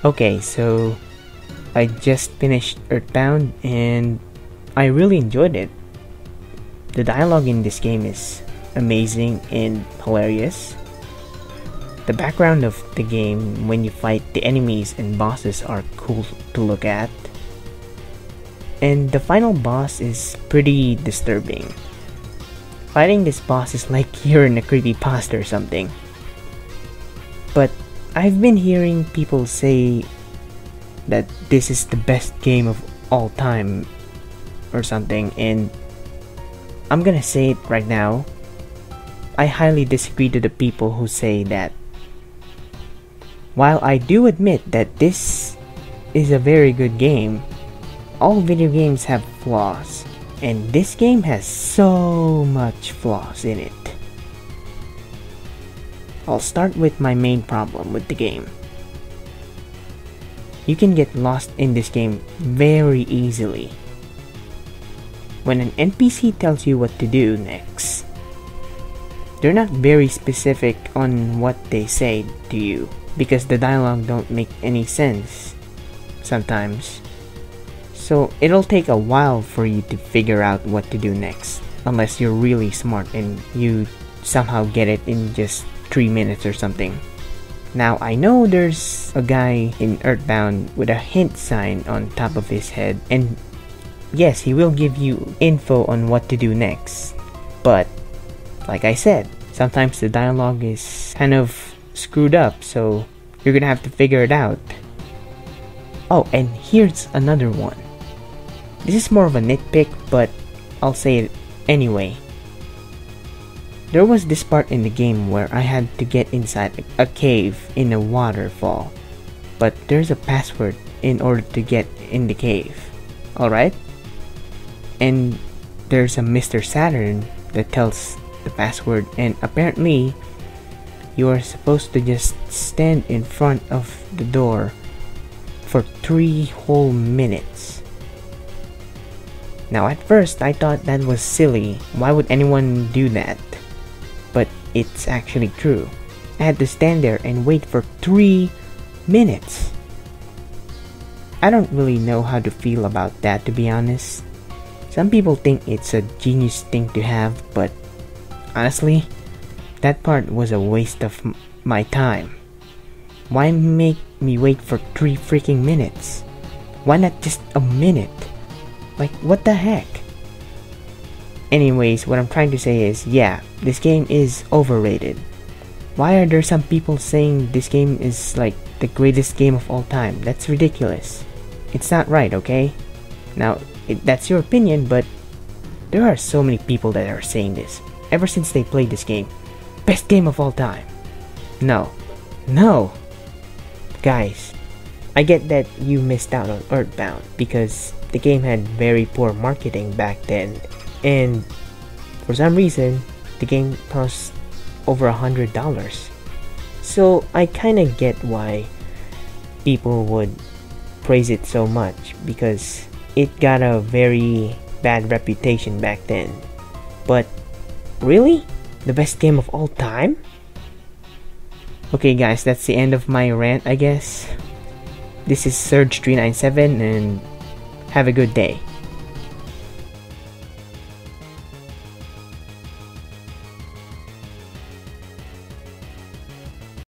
Okay, so I just finished Earthbound and I really enjoyed it. The dialogue in this game is amazing and hilarious. The background of the game when you fight the enemies and bosses are cool to look at. And the final boss is pretty disturbing. Fighting this boss is like you're in a creepypasta or something. But I've been hearing people say that this is the best game of all time or something, and I'm gonna say it right now. I highly disagree to the people who say that. While I do admit that this is a very good game, all video games have flaws, and this game has so much flaws in it. I'll start with my main problem with the game. You can get lost in this game very easily. When an NPC tells you what to do next, they're not very specific on what they say to you because the dialogue don't make any sense sometimes. So it'll take a while for you to figure out what to do next, unless you're really smart and you somehow get it in just 3 minutes or something. Now I know there's a guy in Earthbound with a hint sign on top of his head, and yes, he will give you info on what to do next. But like I said, sometimes the dialogue is kind of screwed up, so you're gonna have to figure it out. Oh, and here's another one. This is more of a nitpick, but I'll say it anyway. There was this part in the game where I had to get inside a cave in a waterfall, but there's a password in order to get in the cave, alright? And there's a Mr. Saturn that tells the password, and apparently you are supposed to just stand in front of the door for 3 whole minutes. Now at first I thought that was silly. Why would anyone do that? But it's actually true. I had to stand there and wait for 3 minutes. I don't really know how to feel about that, to be honest. Some people think it's a genius thing to have, but honestly, that part was a waste of my time. Why make me wait for 3 freaking minutes? Why not just a minute? Like, what the heck? Anyways, what I'm trying to say is, yeah, this game is overrated. Why are there some people saying this game is like the greatest game of all time? That's ridiculous. It's not right, okay? Now, that's your opinion, but there are so many people that are saying this ever since they played this game. Best game of all time. No. Guys, I get that you missed out on Earthbound because the game had very poor marketing back then, and for some reason the game cost over $100. So I kinda get why people would praise it so much, because it got a very bad reputation back then. But really? The best game of all time? Okay guys, that's the end of my rant, I guess. This is Surge397 and have a good day.